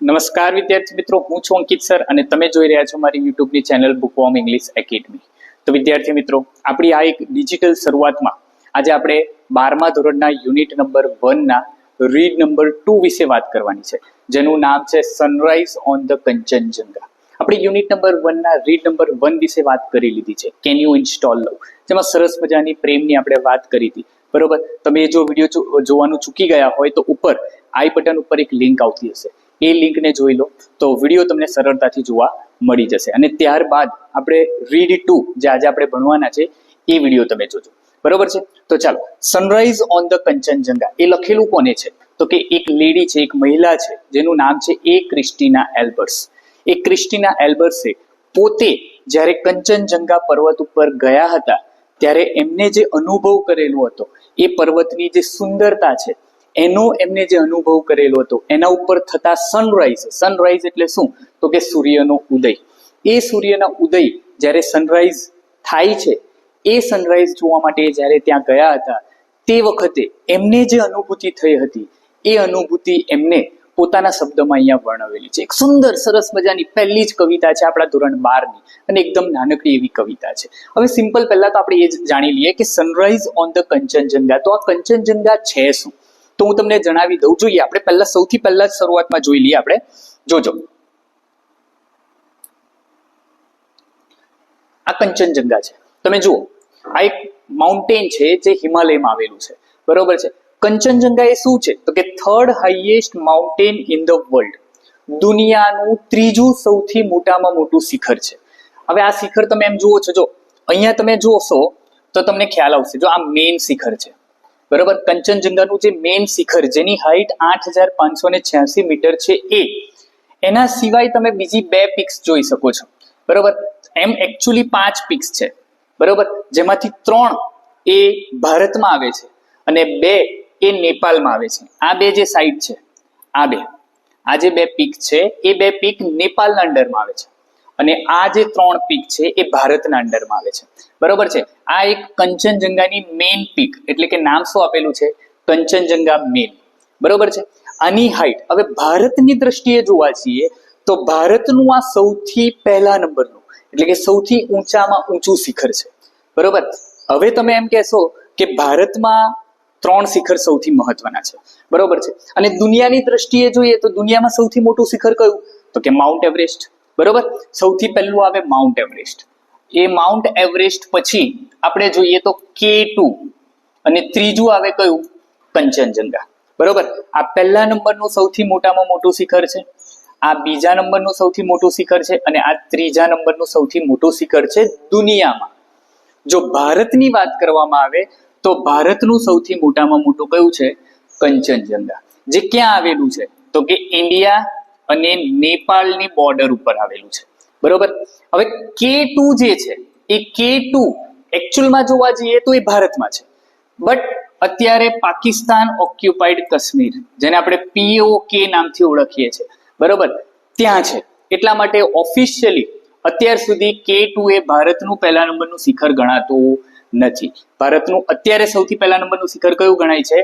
નમસ્કાર વિદ્યાર્થી મિત્રો, હું છું અંકિત સર અને તમે જોઈ રહ્યા છો મારી યુટ્યુબની ચેનલ બુકવોર્મ ઇંગ્લિશ એકેડમી. તો વિદ્યાર્થી મિત્રો, આપણી આ એક ડિજિટલ શરૂઆતમાં આજે આપણે 12મા ધોરણના યુનિટ નંબર 1 ના રીડ નંબર 2 વિશે વાત કરવાની છે, જેનું નામ છે સનરાઈઝ ઓન ધ કંચનજંગા. આપણે યુનિટ નંબર 1 ના રીડ નંબર 1 વિશે વાત કરી લીધી છે, કેન યુ ઇન્સ્ટોલ લવ, જેમાં સરસ મજાની પ્રેમની આપણે વાત કરી હતી. બરોબર, તમે જો વિડીયો જોવાનું ચૂકી ગયા હોય તો ઉપર આઈ બટન ઉપર એક લિંક આવતી હશે, એ લિંકને જોઈ લો તો વિડીયો તમને સરળતાથી જોવા મળી જશે. અને ત્યારબાદ આપણે રીડ 2 જે આજે આપણે ભણવાના છે એ વિડીયો તમે જોજો. બરોબર છે, તો ચાલો. સનરાઈઝ ઓન ધ કંચનજંગા એ લખેલું કોને છે? તો કે એક લેડી છે, એક મહિલા છે, જેનું નામ છે ક્રિસ્ટીના એલ્બર્ટ્સ. ક્રિસ્ટીના એલ્બર્ટ્સે પોતે જ્યારે કંચનજંગા પર્વત ઉપર ગયા હતા ત્યારે એમને જે અનુભવ કરેલો હતો, એ પર્વતની જે સુંદરતા છે એનો એમને જે અનુભવ કરેલો હતો, એના ઉપર થતા સનરાઈઝ એટલે શું? તો કે સૂર્યનો ઉદય. એ સૂર્યના ઉદય જ્યારે સનરાઈઝ થાય છે, એ સનરાઈઝ જોવા માટે જ્યારે ત્યાં ગયા હતા તે વખતે એમને જે અનુભૂતિ થઈ હતી એ અનુભૂતિ એમને પોતાના શબ્દમાં અહીંયા વર્ણવેલી છે. એક સુંદર સરસ મજાની પહેલી જ કવિતા છે આપણા ધોરણ 12ની, અને એકદમ નાનકડી એવી કવિતા છે. હવે સિમ્પલ પહેલા તો આપણે એ જ જાણી લઈએ કે સનરાઈઝ ઓન ધ કંચનજંગા, તો આ કંચનજંગા છે શું? તો હું તમને જણાવી દઉં. જોઈએ આપણે સૌથી પહેલા જ શરૂઆતમાં જોઈ લઈએ. આપણે જોજો, આ કંચનજંગા છે. તમે જુઓ, આ એક માઉન્ટેન છે જે હિમાલયમાં આવેલું છે. બરોબર છે. કંચનજંગા એ શું છે? તો કે third highest mountain in the world, દુનિયાનું ત્રીજું સૌથી મોટામાં મોટું શિખર છે. હવે આ શિખર તમે એમ જુઓ છો, જો અહીંયા તમે જોશો તો તમને ખ્યાલ આવશે. જો આ મેઇન શિખર છે, બરોબર. કંચનજંગાનું જે મેઇન શિખર જેની હાઈટ 8586 મીટર છે, એના સિવાય તમે બીજી 2 પિક્સ જોઈ શકો છો. બરોબર, એમ એકચ્યુઅલી 5 પિક્સ છે. બરોબર, જેમાંથી 3 એ ભારતમાં આવે છે અને 2 એ નેપાળમાં આવે છે. આ 2 જે સાઇટ છે, આ જે 2 પીક છે એ 2 પીક નેપાળના અંડરમાં આવે છે, અને આ જે 3 પીક છે એ ભારતના અંડરમાં આવે છે. બરોબર છે. આ એક કંચનજંગાની મેઇન પીક, એટલે કે નામ શું આપેલું છે? કંચનજંગા મેઇન. બરોબર છે. આની હાઈટ હવે ભારતની દ્રષ્ટિએ જોવા છીએ તો ભારતનું આ સૌથી પહેલા નંબરનું, એટલે કે સૌથી ઊંચામાં ઊંચું શિખર છે. બરોબર. હવે તમે એમ કહેશો કે ભારતમાં 3 શિખર સૌથી મહત્વના છે. બરોબર છે. અને દુનિયાની દ્રષ્ટિએ જોઈએ તો દુનિયામાં સૌથી મોટું શિખર કયું? તો કે માઉન્ટ એવરેસ્ટ. બરોબર, સૌથી પહેલું આવે માઉન્ટ એવરેસ્ટ. એ માઉન્ટ એવરેસ્ટ પછી આપણે જોઈએ તો K2, અને ત્રીજું આવે કયું? કંચનજંગા. બરોબર, આ પહેલા નંબરનું સૌથી મોટામાં મોટું શિખર છે, આ બીજા નંબરનું સૌથી મોટું શિખર છે, અને આ ત્રીજા નંબરનું સૌથી મોટું શિખર છે દુનિયામાં. જો ભારતની વાત કરવામાં આવે તો ભારતનું સૌથી મોટામાં મોટું કયું છે? કંચનજંગા. જે ક્યાં આવેલું છે? તો કે ઇન્ડિયા અને નેપાળની બોર્ડર ઉપર આવેલું છે. બરોબર. હવે K2 જે છે એ K2 એકચ્યુઅલમાં જોવા જઈએ તો એ ભારતમાં છે, બટ અત્યારે પાકિસ્તાન ઓક્યુપાઈડ કાશ્મીર, જેને આપણે POK નામથી ઓળખીએ છીએ, બરોબર, ત્યાં છે. એટલા માટે ઓફિશિયલી અત્યાર સુધી K2 એ ભારતનું પહેલા નંબરનું શિખર ગણાતું નથી. ભારતનું અત્યારે સૌથી પહેલા નંબરનું શિખર કયું ગણાય છે?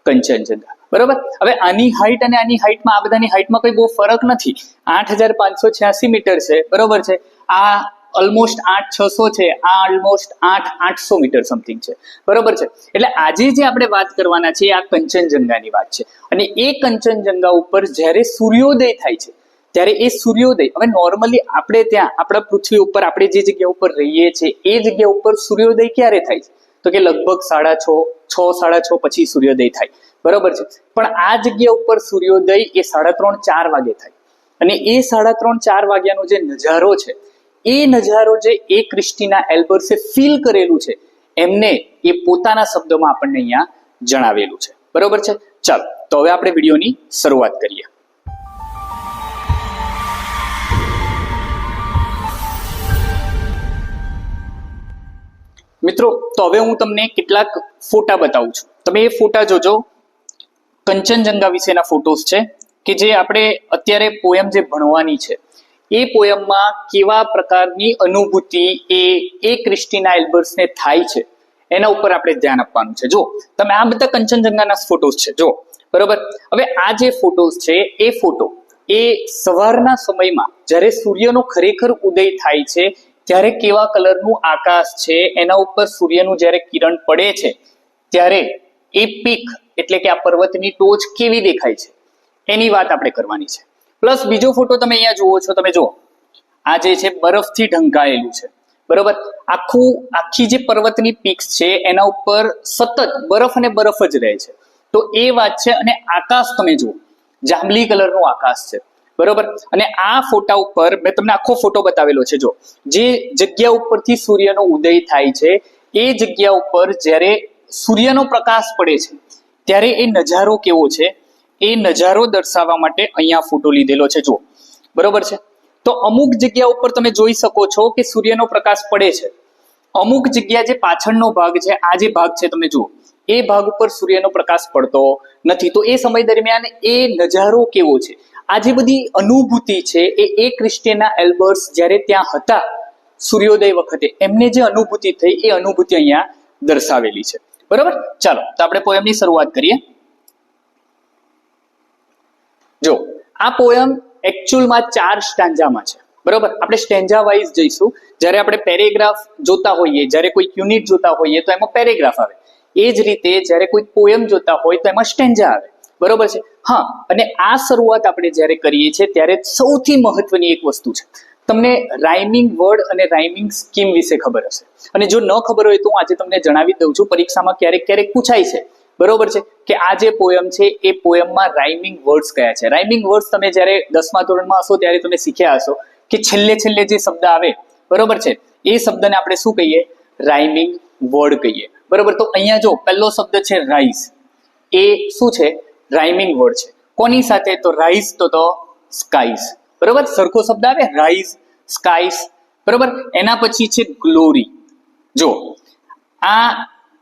કંચનજંગા. બરોબર. હવે આની હાઈટ અને આની હાઈટમાં, આ બધાની હાઈટમાં કોઈ બહુ ફરક નથી. 8586 મીટર છે. બરોબર છે. આ ઓલમોસ્ટ 8600 છે, આ ઓલમોસ્ટ 8800 મીટર સમથિંગ છે. બરોબર છે. એટલે આજે જે આપણે વાત કરવાના છે આ કંચનજંગાની વાત છે. અને એ કંચનજંગા ઉપર જ્યારે સૂર્યોદય થાય છે ત્યારે એ સૂર્યોદય, હવે નોર્મલી આપણે ત્યાં આપણા પૃથ્વી ઉપર આપણે જે જગ્યા ઉપર રહીએ છીએ એ જગ્યા ઉપર સૂર્યોદય ક્યારે થાય છે? તો કે લગભગ 6:30 પછી સૂર્યોદય થાય. બરોબર છે. પણ આ જગ્યા ઉપર સૂર્યોદય એ 3:30-4 વાગે થાય, અને એ 3:30-4 વાગ્યાનો જે નજારો છે, એ નજારો જે ક્રિસ્ટીના એલ્બર્ટ્સે ફીલ કરેલું છે, એમને એ પોતાના શબ્દોમાં આપણને અહીંયા જણાવેલું છે. બરોબર છે. ચાલો, તો હવે આપણે વિડીયોની શરૂઆત કરીએ. મિત્રો, તો હવે હું તમને કેટલાક ફોટા બતાવું છું. તમે એ ફોટા જોજો. કંચનજંગા વિશેના ફોટોસ છે કે જે આપણે અત્યારે પોયમ જે ભણવાની છે એ પોયમમાં કેવા પ્રકારની અનુભૂતિ એ ક્રિસ્ટીના એલ્બર્ટ્સને થાય છે એના ઉપર આપણે ધ્યાન આપવાનું છે. જો તમે આ બધા કંચનજંગાના ફોટોસ છે, જો. બરોબર. હવે આ જે ફોટોસ છે એ ફોટો એ સવારના સમયમાં જ્યારે સૂર્યનો ખરેખર ઉદય થાય છે ત્યારે કેવા કલરનું આકાશ છે, એના ઉપર સૂર્યનું જ્યારે કિરણ પડે છે ત્યારે એ પીક એટલે કે આ પર્વતની ટોચ કેવી દેખાય છે એની વાત આપણે કરવાની છે. પ્લસ બીજો ફોટો તમે અહીંયા જુઓ છો, તમે જુઓ આ જે છે બરફથી ઢંકાયેલું છે, બરોબર. આખી જે પર્વતની પીક્સ છે એના ઉપર સતત બરફ અને બરફ જ રહે છે, તો એ વાત છે. અને આકાશ તમે જુઓ, જાંબલી કલરનું આકાશ છે, બરોબર. અને આ ફોટા ઉપર મેં તમને આખો ફોટો બતાવેલો છે. જો જે જગ્યા ઉપરથી સૂર્યનો ઉદય થાય છે એ જગ્યા ઉપર જ્યારે સૂર્યનો પ્રકાશ પડે છે ત્યારે એ નજારો કેવો છે એ નજારો દર્શાવવા માટે અહીંયા ફોટો લીધેલો છે. જુઓ, બરોબર છે. તો અમુક જગ્યા ઉપર તમે જોઈ શકો છો કે સૂર્યનો પ્રકાશ પડે છે, અમુક જગ્યા જે પાછળનો ભાગ છે, આ જે ભાગ છે તમે જુઓ, એ ભાગ ઉપર સૂર્યનો પ્રકાશ પડતો નથી. તો એ સમય દરમિયાન એ નજારો કેવો છે, આ જે બધી અનુભૂતિ છે એ ક્રિસ્ટિના એલ્બર્ટ્સ જ્યારે ત્યાં હતા સૂર્યોદય વખતે એમને જે અનુભૂતિ થઈ એ અનુભૂતિ અહીંયા દર્શાવેલી છે, બરોબર. ચાલો તો આપણે પોયમની શરૂઆત કરીએ. જો આ પોયમ એકચ્યુઅલમાં 4 સ્ટાન્જામાં છે, બરોબર. આપણે સ્ટેન્જા વાઇઝ જઈશું. જ્યારે આપણે પેરેગ્રાફ જોતા હોઈએ, જ્યારે કોઈ યુનિટ જોતા હોઈએ તો એમાં પેરેગ્રાફ આવે, એ જ રીતે જ્યારે કોઈ પોયમ જોતા હોય તો એમાં સ્ટેન્જા આવે, બરોબર છે. હા, અને આ શરૂઆત આપણે જ્યારે કરીએ છીએ ત્યારે સૌથી મહત્વની એક વસ્તુ છે, તમને રાઇમિંગ વર્ડ અને રાઇમિંગ સ્કીમ વિશે ખબર હશે. અને જો ન ખબર હોય તો હું આજે તમને જણાવી દઉં છું, પરીક્ષામાં ક્યારેક ક્યારેક પૂછાય છે, બરોબર છે, કે આ જે પોયમ છે એ પોયમમાં રાઇમિંગ વર્ડ્સ કયા છે. રાઇમિંગ વર્ડ્સ તમે જ્યારે 10મા ધોરણમાં હશો ત્યારે તમે શીખ્યા હશો કે છેલ્લે છેલ્લે જે શબ્દ આવે, બરોબર છે, એ શબ્દને આપણે શું કહીએ? રાઇમિંગ વર્ડ કહીએ, બરોબર. તો અહીંયા જો પહેલો શબ્દ છે રાઇઝ, એ શું છે? રાઇમિંગ વર્ડ છે. કોની સાથે? તો રાઇઝ તો સ્કાઈઝ, બરોબર. સરખો શબ્દ આવે, રાઇઝ, સ્કાઈઝ, બરોબર. એના પછી છે ગ્લોરી. જો આ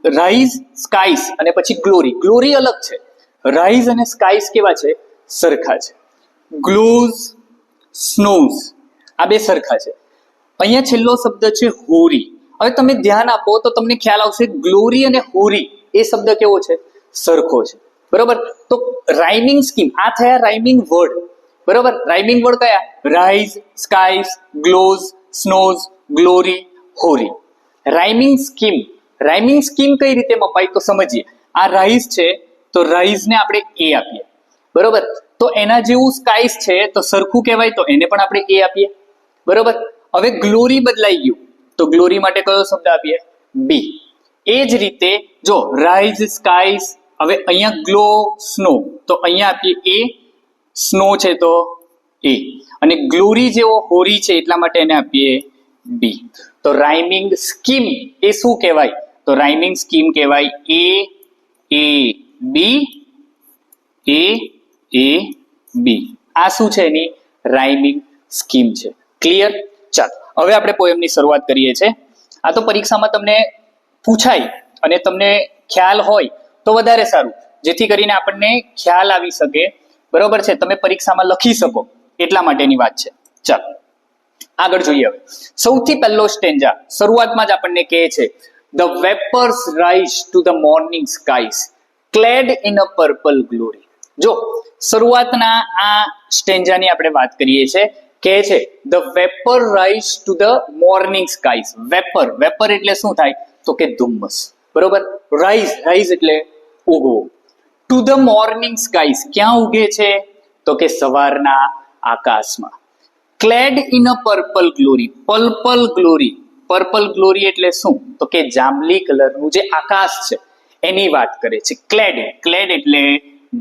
રાઇઝ, સ્કાઈઝ અને પછી ગ્લોરી. ગ્લોરી અલગ છે, રાઇઝ અને સ્કાઈઝ કેવા છે? સરખા છે. ગ્લોઝ, સ્નોઝ આ બે સરખા છે. અહીંયા છેલ્લો શબ્દ છે હોરી. હવે તમે ધ્યાન આપો તો તમને ખ્યાલ આવશે ગ્લોરી અને હોરી એ શબ્દ કેવો છે? સરખો છે, બરોબર. તો રાઇમિંગ સ્કીમ આ થયા રાઇમિંગ વર્ડ, બરોબર. રાઇમિંગ વર્ડ કયા? Rise, skies, glows, snows, glory, hoary. Rhyming scheme, rhyming scheme કઈ રીતે મપાય તો સમજીએ. આ રાઇઝ છે તો રાઇઝને આપણે એ આપીએ, બરોબર. તો એના જેવું સ્કાઈઝ છે તો સરખું કહેવાય તો એને પણ આપણે એ આપીએ, બરોબર. હવે ગ્લોરી બદલાઈ ગયું તો ગ્લોરી માટે કયો શબ્દ આપીએ? બી. એ જ રીતે જો રાઇઝ, સ્કાઈઝ, હવે અહીંયા ગ્લો, સ્નો તો અહીંયા આપીએ એ, સ્નો છે તો એ, અને ગ્લોરી જેવો હોરી છે એટલા માટે એને આપીએ બી. તો રાઇમિંગ સ્કીમ એ શું કહેવાય? તો રાઇમિંગ સ્કીમ કહેવાય એ બી, એ બી. આ શું છે? એની રાઇમિંગ સ્કીમ છે. ક્લિયર? ચાલો હવે આપણે પોયમની શરૂઆત કરીએ છીએ. આ તો પરીક્ષામાં તમને પૂછાય અને તમને ખ્યાલ હોય તો વધારે સારું, જેથી કરીને આપણને ખ્યાલ આવી શકે, બરોબર છે, તમે પરીક્ષામાં લખી શકો એટલા માટેની વાત છે. ચાલો આગળ જોઈએ. હવે સૌથી પહેલો સ્ટેન્જા શરૂઆતમાં જ આપણને કહે છે the vapours rise to the morning skies clad in a purple glory. જો શરૂઆતના આ સ્ટેન્જાની આપણે વાત કરીએ છીએ, કહે છે the vapour rise to the morning skies. Vapour, vapour એટલે શું થાય? તો કે ધુમ્મસ, બરોબર. રાઇઝ, રાઇઝ એટલે ઉગવો. ટુ ધ મોર્નિંગ સ્કાઈઝ ક્યાં ઉગે છે? તો કે સવારના આકાશમાં. Clad in a purple glory, purple glory, purple glory એટલે શું? તો કે જાંબલી કલરનું જે આકાશ છે એની વાત કરે છે. ક્લેડ, ક્લેડ એટલે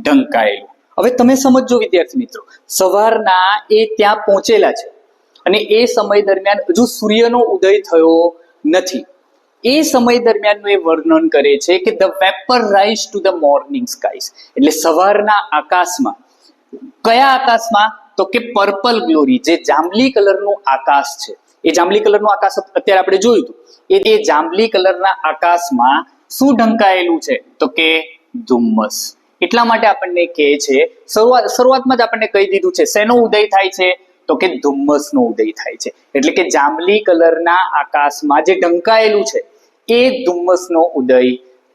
ઢંકાયેલું. હવે તમે સમજો વિદ્યાર્થી મિત્રો, સવારના એ ત્યાં પહોંચેલા છે અને એ સમય દરમિયાન હજુ સૂર્યનો ઉદય થયો નથી. એ સમય દરમિયાનનું એ વર્ણન કરે છે કે the vapour rise to the morning skies, એટલે સવારના આકાશમાં. કયા આકાશમાં? તો કે પર્પલ ગ્લોરી, જે જાંબલી કલરનું આકાશ છે. એ જાંબલી કલરનું આકાશ અત્યારે આપણે જોયું હતું, એ જાંબલી કલરના આકાશમાં શું ઢંકાયેલું છે? તો કે ધુમ્મસ. એટલા માટે આપણને કહે છે, શરૂઆતમાં જ આપણને કહી દીધું છે શેનો ઉદય થાય છે? તો કે ધુમ્મસનો ઉદય થાય છે. એટલે કે જાંબલી કલરના આકાશમાં જે ઢંકાયેલું છે એ ધુમ્મસનો ઉદય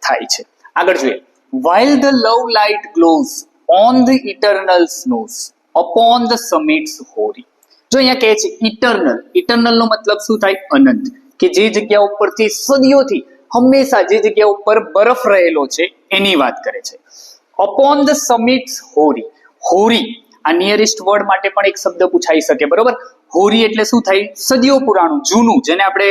થાય છે. આગળ જોઈએ. while the love light glows on the eternal snows, upon the summits hoary. જો અહીંયા કહે છે ઇટરનલ, ઇટરનલ નો મતલબ શું થાય? અનંત, કે જે જગ્યા ઉપરથી સદીઓથી હંમેશા જે જગ્યા ઉપર બરફ રહેલો છે એની વાત કરે છે. upon the summits hoary. હોરી આ નિયરેસ્ટ વર્ડ માટે પણ એક શબ્દ પૂછાઈ શકે, બરોબર? હોરી એટલે શું થાય? સદીઓ પુરાણું, જૂનું, જેને આપણે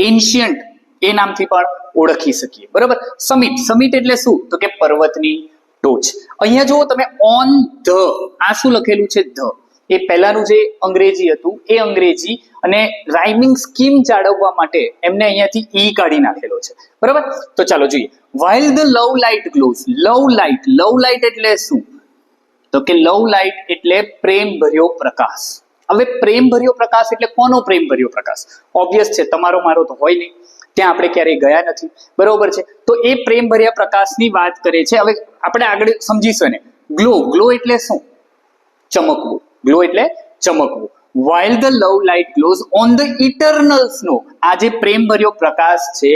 એન્શિયન્ટ એ નામથી પણ ઓળખી શકીએ, બરોબર? સમિટ, સમિટ એટલે શું? તો કે પર્વતની ટોચ. અહીંયા જુઓ તમે ઓન ધ, આ શું લખેલું છે? ધ. એ પહેલાનું જે અંગ્રેજી હતું એ અંગ્રેજી અને રાઇમિંગ સ્કીમ જાળવવા માટે એમને અહીંયાથી ઈ કાઢી નાખેલો છે, બરોબર? તો ચાલો જોઈએ. while the love light glows. Love light, love light એટલે શું? તો કે લવ લાઇટ એટલે પ્રેમ ભર્યો પ્રકાશ. હવે પ્રેમ ભર્યો પ્રકાશ એટલે કોનો પ્રેમ ભર્યો પ્રકાશ? ઓબ્વિયસ છે, તમારો મારો તો હોય નહીં, ત્યાં આપણે ક્યારેય ગયા નથી, બરોબર છે? તો એ પ્રેમ ભર્યા પ્રકાશની વાત કરે છે. હવે આપણે આગળ સમજીશું ને. ગ્લો, ગ્લો એટલે શું? ચમકવું. ગ્લો એટલે ચમકવું. while the love light glows on the eternal snow. આ જે પ્રેમ ભર્યો પ્રકાશ છે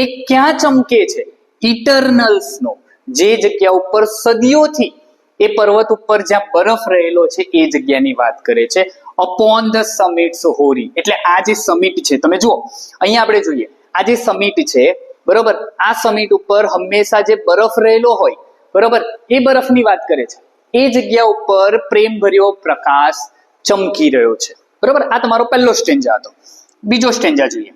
એ ક્યાં ચમકે છે? ઇટરનલ સ્નો, જે જગ્યા ઉપર સદીઓથી એ પર્વત ઉપર જ્યાં બરફ રહેલો છે એ જગ્યાની વાત કરે છે. upon the summits hoary એટલે આ જે સમિટ છે, તમે જુઓ અહીંયા આપણે જોઈએ આ જે સમિટ છે, બરોબર? આ સમિટ ઉપર હંમેશા જે બરફ રહેલો હોય, બરોબર, એ બરફની વાત કરે છે. એ જગ્યા ઉપર પ્રેમ ભર્યો પ્રકાશ ચમકી રહ્યો છે, બરોબર? આ તમારો પહેલો સ્ટેન્જા હતો. બીજો સ્ટેન્જા જોઈએ.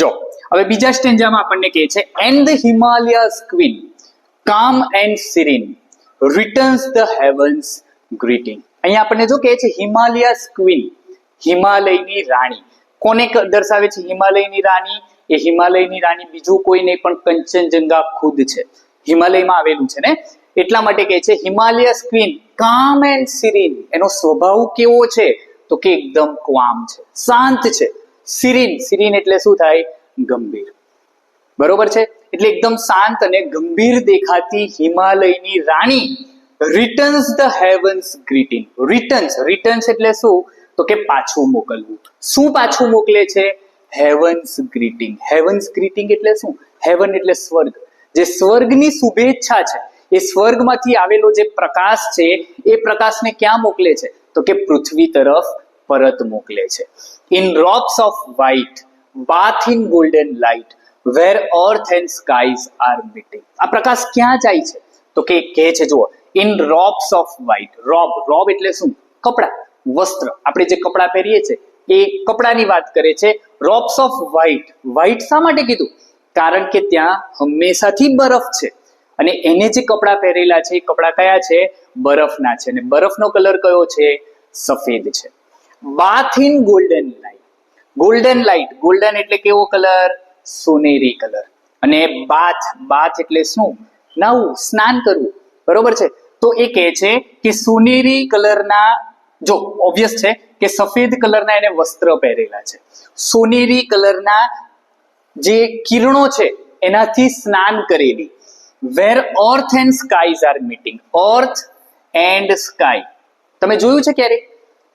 જો હવે બીજા સ્ટેન્જામાં આપણને કહે છે and the Himalayas queen calm and serene returns the heavens greeting. અહીંયા આપણને જો કહે છે હિમાલયાસ ક્વીન, હિમાલયની રાણી. કોને દર્શાવે છે હિમાલયની રાણી? એ હિમાલયની રાણી બીજું કોઈ નહીં પણ કંચનજંગા ખુદ છે, હિમાલયમાં આવેલું છે ને, એટલા માટે કહે છે હિમાલયાસ ક્વીન કામ એન્ડ સિરીન. એનો સ્વભાવ કેવો છે? તો કે એકદમ ક્વામ છે, શાંત છે. સિરીન, સિરીન એટલે શું થાય? ગંભીર, બરોબર છે? એટલે એકદમ શાંત અને ગંભીર દેખાતી હિમાલયની રાણી returns the heaven's greeting. Returns, returns એટલે શું? તો કે પાછું મોકલવું. શું પાછું મોકલે છે? હેવન્સ ગ્રીટિંગ. હેવન્સ ગ્રીટિંગ એટલે શું? હેવન એટલે સ્વર્ગ, જે સ્વર્ગની શુભેચ્છા છે, એ સ્વર્ગમાંથી આવેલો જે પ્રકાશ છે એ પ્રકાશને ક્યાં મોકલે છે? તો કે પૃથ્વી તરફ પરત મોકલે છે. In drops of white bath in golden light where earth and skies are meeting. આ પ્રકાશ ક્યાં જાય છે? તો કે કહે છે જુઓ in robes of white. રોબ, રોબ એટલે શું? કપડા, વસ્ત્ર. આપણે જે કપડા પહેરીએ છીએ એ કપડાની વાત કરે છે. Robes of white. વ્હાઇટ શા માટે કીધું? કારણ કે ત્યાં હંમેશાથી બરફ છે અને એને જે કપડા પહેરેલા છે એ કપડા કયા છે? બરફના છે, અને બરફનો કલર કયો છે? સફેદ છે. bath in golden light. Golden light, golden એટલે કેવો કલર? સોનેરી કલર. અને બાથ, બાથ એટલે શું? નાવું, સ્નાન કરવું, બરોબર છે? તો એ કહે છે કે સોનેરી કલરના, જો ઓબ્વિયસ છે કે સફેદ કલરના એને વસ્ત્ર પહેરેલા છે, સોનેરી કલરના જે કિરણો છે એનાથી સ્નાન કરેલી. Where earth and skies are meeting. Earth and sky તમે જોયું છે ક્યારે?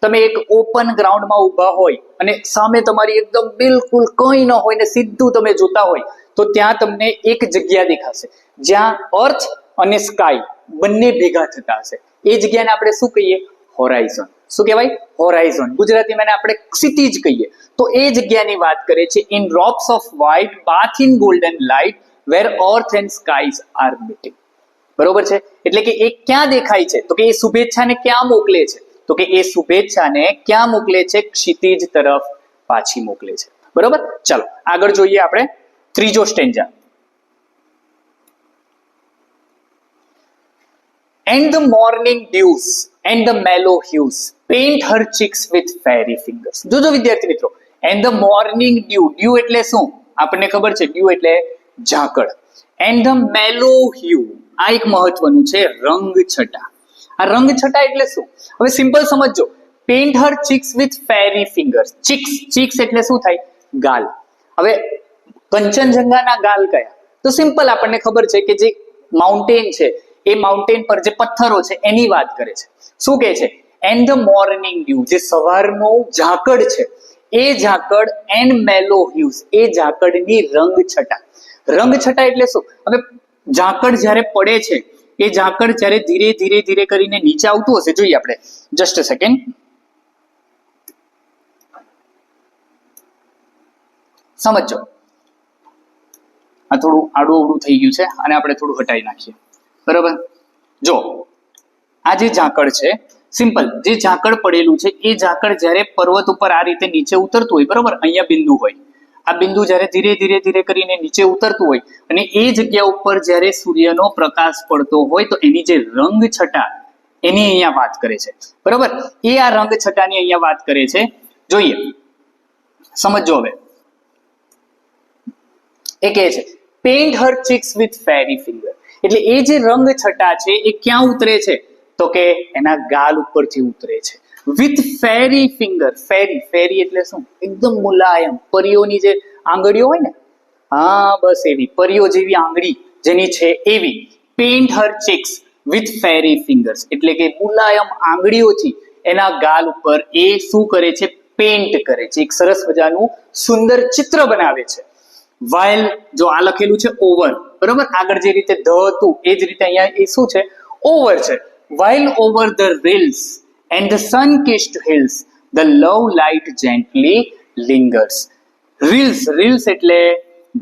તમે એક ઓપન ગ્રાઉન્ડમાં ઊભા હોય અને સામે તમારી એકદમ બિલકુલ કંઈ ન હોય ને સીધું તમે જોતા હોય તો ત્યાં તમને એક જગ્યા દેખાશે જ્યાં અર્થ અને સ્કાય બંને ભેગા થતા હશે. એ જગ્યાને આપણે શું કહીએ? હોરાઇઝન. શું કહેવાય? હોરાઇઝન. ગુજરાતીમાં આપણે ક્ષિતિજ કહીએ. તો એ જગ્યાની વાત કરે છે. In drops of white bath in golden light where earth and skies are meeting. બરોબર છે? એટલે કે એ ક્યાં દેખાય છે? તો કે એ શુભેચ્છાને ક્યાં મોકલે છે? તો કે એ શુભેચ્છાને ક્યાં મોકલે છે? ક્ષિતિજ તરફ પાછી મોકલે છે. બરોબર? ચાલો આગળ જોઈએ આપણે ત્રીજો stanza. And the morning dews and the mellow hues paint her cheeks with fairy fingers. જોજો વિદ્યાર્થી મિત્રો, and the morning dew, dew એટલે શું? આપણને ખબર છે dew એટલે ઝાકળ. and the mellow hue, આ એક મહત્વનું છે, રંગ છટા. આ રંગ છટા એટલે શું? હવે સિમ્પલ સમજજો. Pant her cheeks with ferry fingers. Cheeks, cheeks એટલે શું થાય? ગાલ. હવે કંચનજંગાના ગાલ કયા? તો સિમ્પલ આપણને ખબર છે કે જે માઉન્ટેન છે એ માઉન્ટેન પર જે પથ્થરો છે એની વાત કરે છે. શું કહે છે? એન્ડ ધ મોર્નિંગ ડ્યુ, જે સવારનો ઝાકળ છે એ ઝાકળ, એન્ડ મેલો હ્યુઝ, એ ઝાકળની રંગ છટા. રંગ છટા એટલે શું? હવે ઝાકળ જ્યારે પડે છે એ ઝાકળ જ્યારે ધીરે ધીરે ધીરે કરીને નીચે આવતું હશે, જોઈએ આપણે, જસ્ટ અ સેકન્ડ. સમજો, આ થોડું આડું અવડું થઈ ગયું છે અને આપણે થોડું હટાવી નાખીએ. બરાબર, જો આ જે ઝાકળ છે, સિમ્પલ, જે ઝાકળ પડેલું છે એ ઝાકળ જ્યારે પર્વત ઉપર આ રીતે નીચે ઉતરતું હોય, બરોબર, અહીંયા બિંદુ હોય, આ બિંદુ જ્યારે ધીરે ધીરે ધીરે કરીને નીચે ઉતરતું હોય અને એ જગ્યા ઉપર જ્યારે સૂર્યનો પ્રકાશ પડતો હોય તો એની જે રંગ છટા એની અહીંયા વાત કરે છે. બરોબર, એ આ રંગ છટાની અહીંયા વાત કરે છે. જોઈએ, સમજો હવે. એ કહે છે paint her cheeks with fairy finger, એટલે એ જે રંગ છટા છે એ ક્યાં ઉતરે છે? તો કે એના ગાલ ઉપરથી ઉતરે છે. વિથ ફેરી ફિંગર, ફેરી, ફેરી એટલે શું? એકદમ મુલાયમ, પરીઓની જે આંગળીઓ હોય ને, હા બસ એવી પરીઓ જેવી આંગળી જેની છે એવી. Pant her cheeks with ferry fingers, એટલે કે મુલાયમ આંગળીઓથી એના ગાલ ઉપર એ શું કરે છે? પેન્ટ કરે છે, એક સરસ મજાનું સુંદર ચિત્ર બનાવે છે. વાઇલ, જો આ લખેલું છે ઓવર, બરોબર, આગળ જે રીતે ધ હતું એ જ રીતે અહીંયા એ શું છે? ઓવર છે. While over the rills and the sun-kissed hills, the love light gently lingers. Rills, rills એટલે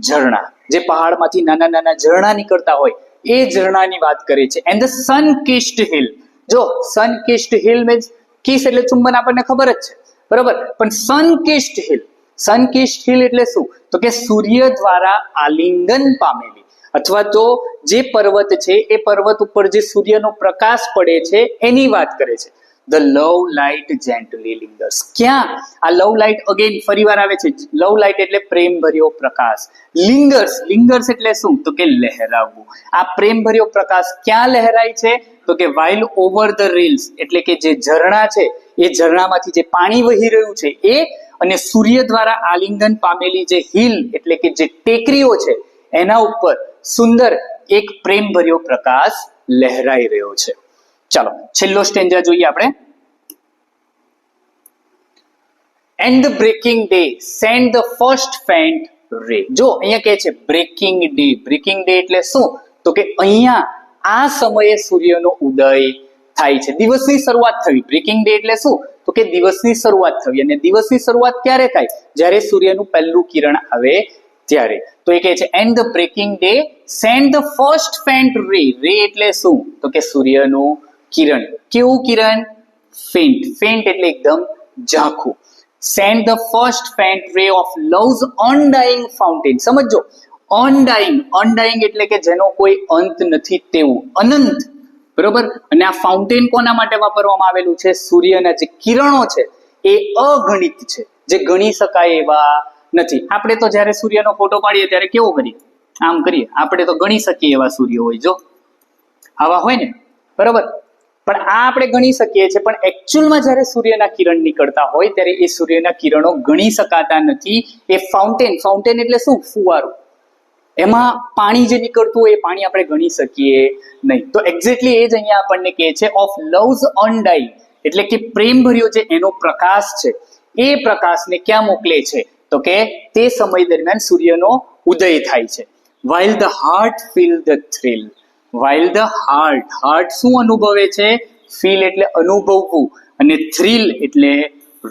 ઝરણા, જે પહાડમાંથી નાના નાના ઝરણા નીકળતા હોય એ ઝરણાની વાત કરે છે. And the sun-kissed hill, જો sun-kissed hill means kiss એટલે ચુંબન, આપણને ખબર જ છે, બરોબર, પણ sun-kissed hill, sun-kissed hill એટલે શું? તો કે સૂર્ય દ્વારા આલિંગન પામેલી, અથવા તો જે પર્વત છે એ પર્વત ઉપર જે સૂર્યનો પ્રકાશ પડે છે એની વાત કરે છે. The love light gently lingers. ક્યાં? આ લવ લાઇટ અગેન ફરીવાર આવે છે. લવ લાઇટ એટલે પ્રેમ ભર્યો પ્રકાશ. લિંગર્સ, લિંગર્સ એટલે શું? તો કે લહેરાવવું. આ પ્રેમ ભર્યો પ્રકાશ ક્યાં લહેરાય છે? તો કે વાઇલ ઓવર ધ રિલ્સ, એટલે કે જે ઝરણા છે એ ઝરણામાંથી જે પાણી વહી રહ્યું છે એ, અને સૂર્ય દ્વારા આલિંગન પામેલી જે હિલ એટલે કે જે ટેકરીઓ છે એના ઉપર સુંદર એક પ્રેમ ભર્યો પ્રકાશ લહેરાઈ રહ્યો છે. ચાલો છેલ્લો સ્ટેન્જા જોઈએ આપણે. And the breaking day sent the first faint ray. જો અહીંયા કહે છે બ્રેકિંગ ડે. બ્રેકિંગ ડે એટલે શું? તો કે અહીંયા આ સમયે સૂર્યનો ઉદય થાય છે, દિવસની શરૂઆત થવી. બ્રેકિંગ ડે એટલે શું? તો કે દિવસની શરૂઆત થવી. અને દિવસની શરૂઆત ક્યારે થાય? જ્યારે સૂર્યનું પહેલું કિરણ આવે ત્યારે. તો એ કહે છે and the breaking day sent the first faint ray. Ray એટલે શું? તો કે સૂર્યનું કિરણ. કેવું કિરણ? ફેન્ટ. ફેન્ટ એટલે એકદમ ઝાંખું. Send the first faint ray of love's undying fountain. સમજો, અનડાઇંગ, અનડાઇંગ એટલે કે જેનો કોઈ અંત નથી તેવું, અનંત, બરોબર. અને આ ફાઉન્ટેન કોના માટે વાપરવામાં આવેલું છે? સૂર્યના જે કિરણો છે એ અગણિત છે, જે ગણી શકાય એવા નથી. આપણે તો જ્યારે સૂર્યનો ફોટો પાડીએ ત્યારે કેવો કરીએ? આમ કરીએ. આપણે તો ગણી શકીએ એવા સૂર્ય હોય, જો આવા હોય ને, બરોબર. પણ આ આપણે ગણી શકીએ છીએ, પણ એકચ્યુઅલમાં જ્યારે સૂર્યના કિરણ નીકળતા હોય ત્યારે એ સૂર્યના કિરણો ગણી શકાતા નથી. એ ફાઉન્ટેન, ફાઉન્ટેન એટલે શું? ફુવારો. એમાં પાણી જે નીકળતું હોય એ પાણી આપણે ગણી શકીએ નહીં. તો એક્ઝેક્ટલી એ જ અહીંયા આપણને કહે છે ઓફ લવ્સ અનડાઇંગ, એટલે કે પ્રેમ ભર્યો જે એનો પ્રકાશ છે એ પ્રકાશને ક્યાં મોકલે છે? તો કે તે સમય દરમિયાન સૂર્યનો ઉદય થાય છે. while the heart feel the thrill, while the heart, heart શું અનુભવે છે? feel એટલે અનુભવવું, અને thrill એટલે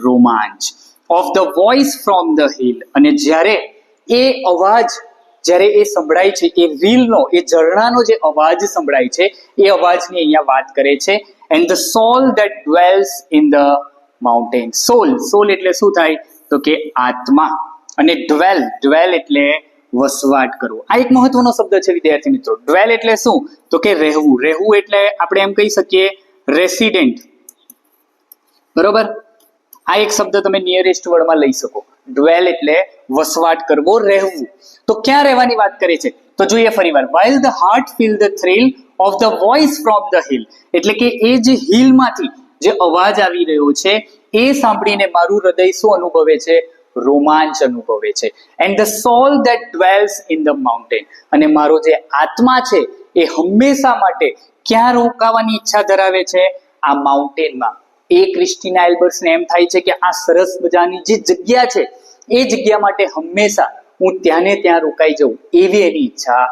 રોમાંચ. of the voice from the hill, અને જ્યારે એ અવાજ, જ્યારે એ સંભળાય છે, એ રીલનો, એ ઝરણાનો જે અવાજ સંભળાય છે એ અવાજની અહીંયા વાત કરે છે. and the soul that dwells in the mountain. soul, soul એટલે શું થાય? તો કે આત્મા. અને ડ્વેલ, ડ્વેલ એટલે વસવાટ કરવો. આ એક મહત્વનો શબ્દ છે વિદ્યાર્થી મિત્રો. ડ્વેલ એટલે શું? તો કે રહેવું. રહેવું એટલે આપણે એમ કહી શકીએ રેસિડેન્ટ, બરોબર. આ એક શબ્દ તમે નિયરેસ્ટ વર્ડમાં લઈ શકો. ડ્વેલ એટલે વસવાટ કરવો, રહેવું. તો ક્યાં રહેવાની વાત કરે છે? તો જોઈએ ફરીવાર. while the heart feel the thrill of the voice from the hill, એટલે કે એ જે હિલમાંથી જે અવાજ આવી રહ્યો છે એ સાંભળીને મારું હૃદય શું અનુભવે છે? રોમાંચ અનુભવે છે. and the soul that dwells in the mountain, અને મારો જે આત્મા છે એ હંમેશા માટે ક્યાં રોકાવાની ઈચ્છા ધરાવે છે? આ માઉન્ટેનમાં. એ ક્રિસ્ટીના એલ્બર્ટ્સને એમ થાય છે કે આ સરસ મજાની જે જગ્યા છે એ જગ્યા માટે હંમેશા હું ત્યાં ને ત્યાં રોકાઈ જઉં, એવી એની ઈચ્છા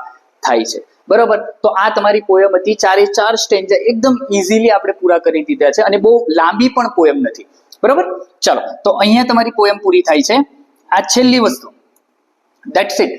થાય છે. બરોબર. તો આ તમારી પોયમ હતી. 4 સ્ટેન્જા એકદમ ઇઝીલી આપણે પૂરા કરી દીધા છે અને બહુ લાંબી પણ પોયમ નથી. બરોબર. ચલો, તો અહીંયા તમારી પોયમ પૂરી થાય છે. આ છેલ્લી વસ્તુ, ધેટ્સ ઇટ.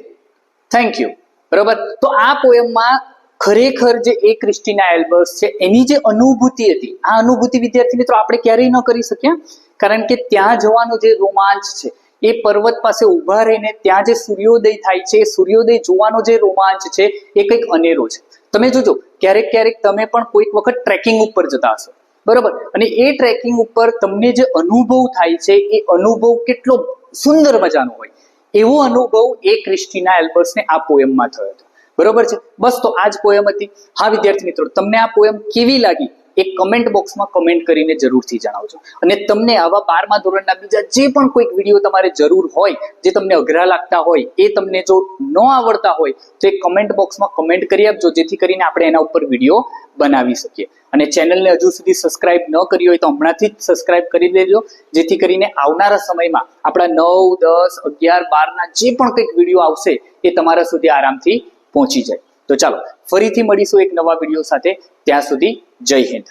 Thank you. બરોબર. તો આ પોયમમાં ખરેખર જે એ ક્રિસ્ટીના એલ્બર્સ છે એની જે અનુભૂતિ હતી, આ અનુભૂતિ વિદ્યાર્થી મિત્રો આપણે ક્યારેય ન કરી શક્યા, કારણ કે ત્યાં જવાનો જે રોમાંચ છે, એ પર્વત પાસે ઊભા રહીને ત્યાં જે સૂર્યોદય થાય છે, એ સૂર્યોદય જોવાનો જે રોમાંચ છે એ કંઈક અનેરો છે. તમે જોજો, ક્યારેક ક્યારેક તમે પણ કોઈક વખત ટ્રેકિંગ ઉપર જતા હશો, બરોબર, અને એ ટ્રેકિંગ ઉપર તમને જે અનુભવ થાય છે એ અનુભવ કેટલો સુંદર મજાનો હોય. એવો અનુભવ એ ક્રિસ્ટીના એલ્બર્સને આ પોયમમાં થયો હતો. બરોબર છે. બસ, તો આ જ પોયમ હતી. હા વિદ્યાર્થી મિત્રો, તમને આ પોયમ કેવી લાગી એ કમેન્ટ બોક્સમાં કમેન્ટ કરીને જરૂરથી જણાવજો. અને તમને આવા 12મા ધોરણના બીજા જે પણ કોઈક વિડીયો તમારે જરૂર હોય, જે તમને અઘરા લાગતા હોય, એ તમને જો ન આવડતા હોય તો એ કમેન્ટ બોક્સમાં કમેન્ટ કરી આપજો, જેથી કરીને આપણે એના ઉપર વિડીયો બનાવી શકીએ. અને ચેનલને હજુ સુધી સબસ્ક્રાઇબ ન કરી હોય તો હમણાંથી જ સબસ્ક્રાઇબ કરી દેજો, જેથી કરીને આવનારા સમયમાં આપણા 9, 10, 11, 12ના જે પણ કંઈક વિડીયો આવશે એ તમારા સુધી આરામથી પહોંચી જાય. તો ચાલો ફરીથી મળીશું એક નવા વિડીયો સાથે. ત્યાં સુધી જય હિન્દ.